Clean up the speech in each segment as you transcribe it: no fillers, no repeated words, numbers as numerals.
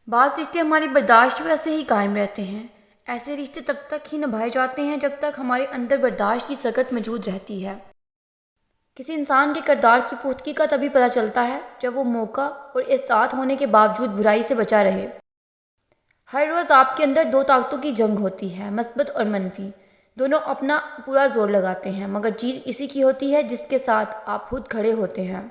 بعض رشتے ہماری برداشت کی وجہ سے ہی قائم رہتے ہیں۔ ایسے رشتے تب تک ہی نبھائے جاتے ہیں جب تک ہمارے اندر برداشت کی سکت موجود رہتی ہے۔ کسی انسان کے کردار کی پختگی کا تبھی پتہ چلتا ہے جب وہ موقع اور استطاعت ہونے کے باوجود برائی سے بچا رہے۔ ہر روز آپ کے اندر دو طاقتوں کی جنگ ہوتی ہے، مثبت اور منفی۔ دونوں اپنا پورا زور لگاتے ہیں، مگر جیت اسی کی ہوتی ہے جس کے ساتھ آپ خود کھڑے ہوتے ہیں۔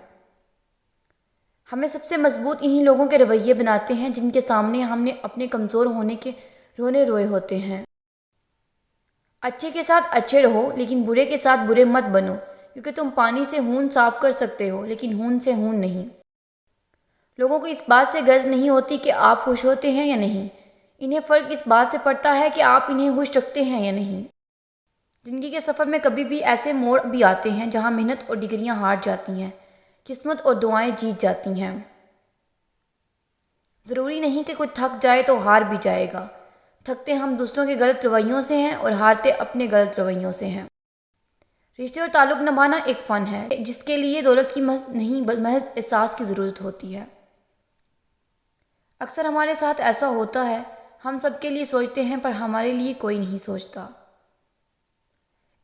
ہمیں سب سے مضبوط انہی لوگوں کے رویے بناتے ہیں جن کے سامنے ہم نے اپنے کمزور ہونے کے رونے روئے ہوتے ہیں۔ اچھے کے ساتھ اچھے رہو، لیکن برے کے ساتھ برے مت بنو، کیونکہ تم پانی سے خون صاف کر سکتے ہو لیکن خون سے خون نہیں۔ لوگوں کو اس بات سے غرض نہیں ہوتی کہ آپ خوش ہوتے ہیں یا نہیں، انہیں فرق اس بات سے پڑتا ہے کہ آپ انہیں خوش رکھتے ہیں یا نہیں۔ زندگی کے سفر میں کبھی بھی ایسے موڑ بھی آتے ہیں جہاں محنت اور ڈگریاں ہار جاتی ہیں، قسمت اور دعائیں جیت جاتی ہیں۔ ضروری نہیں کہ کوئی تھک جائے تو ہار بھی جائے گا۔ تھکتے ہم دوسروں کے غلط رویوں سے ہیں اور ہارتے اپنے غلط رویوں سے ہیں۔ رشتے اور تعلق نبھانا ایک فن ہے جس کے لیے دولت کی محض نہیں محض احساس کی ضرورت ہوتی ہے۔ اکثر ہمارے ساتھ ایسا ہوتا ہے، ہم سب کے لیے سوچتے ہیں پر ہمارے لیے کوئی نہیں سوچتا۔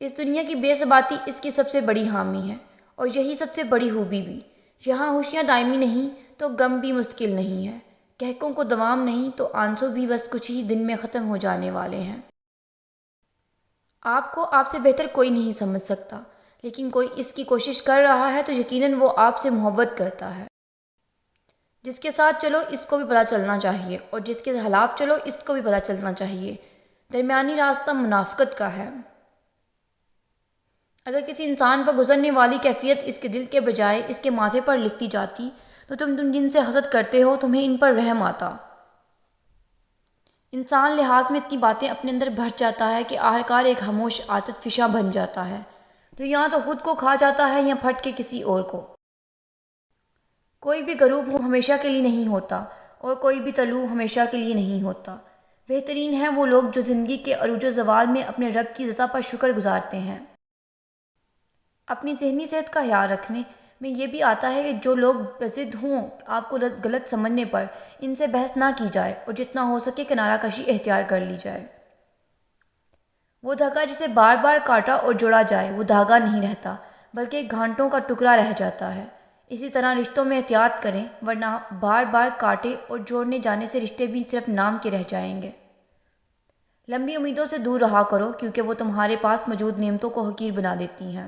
اس دنیا کی بے ثباتی اس کی سب سے بڑی حامی ہے، اور یہی سب سے بڑی خوبی بھی۔ یہاں خوشیاں دائمی نہیں تو غم بھی مستقل نہیں ہے، قحطوں کو دوام نہیں تو آنسو بھی بس کچھ ہی دن میں ختم ہو جانے والے ہیں۔ آپ کو آپ سے بہتر کوئی نہیں سمجھ سکتا، لیکن کوئی اس کی کوشش کر رہا ہے تو یقیناً وہ آپ سے محبت کرتا ہے۔ جس کے ساتھ چلو اس کو بھی پتہ چلنا چاہیے، اور جس کے خلاف چلو اس کو بھی پتہ چلنا چاہیے۔ درمیانی راستہ منافقت کا ہے۔ اگر کسی انسان پر گزرنے والی کیفیت اس کے دل کے بجائے اس کے ماتھے پر لکھتی جاتی تو تم جن سے حسد کرتے ہو تمہیں ان پر رحم آتا۔ انسان لحاظ میں اتنی باتیں اپنے اندر بھر جاتا ہے کہ آخرکار ایک خاموش عادت فشاں بن جاتا ہے، جو یا تو خود کو کھا جاتا ہے یا پھٹ کے کسی اور کو۔ کوئی بھی غروب ہمیشہ کے لیے نہیں ہوتا، اور کوئی بھی طلوع ہمیشہ کے لیے نہیں ہوتا۔ بہترین ہیں وہ لوگ جو زندگی کے عروج و زوال میں اپنے رب کی رضا پر شکر گزارتے ہیں۔ اپنی ذہنی صحت کا خیال رکھنے میں یہ بھی آتا ہے کہ جو لوگ بضد ہوں آپ کو غلط سمجھنے پر، ان سے بحث نہ کی جائے اور جتنا ہو سکے کنارہ کشی اختیار کر لی جائے۔ وہ دھاگا جسے بار بار کاٹا اور جوڑا جائے وہ دھاگا نہیں رہتا، بلکہ ایک گھانٹوں کا ٹکڑا رہ جاتا ہے۔ اسی طرح رشتوں میں احتیاط کریں، ورنہ بار بار کاٹے اور جوڑنے جانے سے رشتے بھی صرف نام کے رہ جائیں گے۔ لمبی امیدوں سے دور رہا کرو، کیونکہ وہ تمہارے پاس موجود نعمتوں کو حقیر بنا دیتی ہیں۔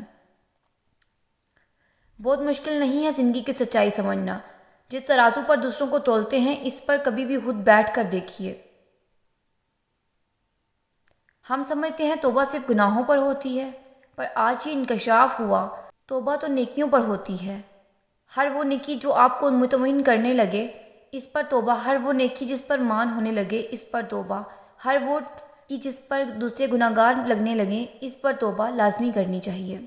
بہت مشکل نہیں ہے زندگی کی سچائی سمجھنا۔ جس ترازو پر دوسروں کو تولتے ہیں اس پر کبھی بھی خود بیٹھ کر دیکھیے۔ ہم سمجھتے ہیں توبہ صرف گناہوں پر ہوتی ہے، پر آج یہ انکشاف ہوا توبہ تو نیکیوں پر ہوتی ہے۔ ہر وہ نیکی جو آپ کو مطمئن کرنے لگے اس پر توبہ، ہر وہ نیکی جس پر مان ہونے لگے اس پر توبہ، ہر وہ کی جس پر دوسرے گناہگار لگنے لگیں اس پر توبہ لازمی کرنی چاہیے۔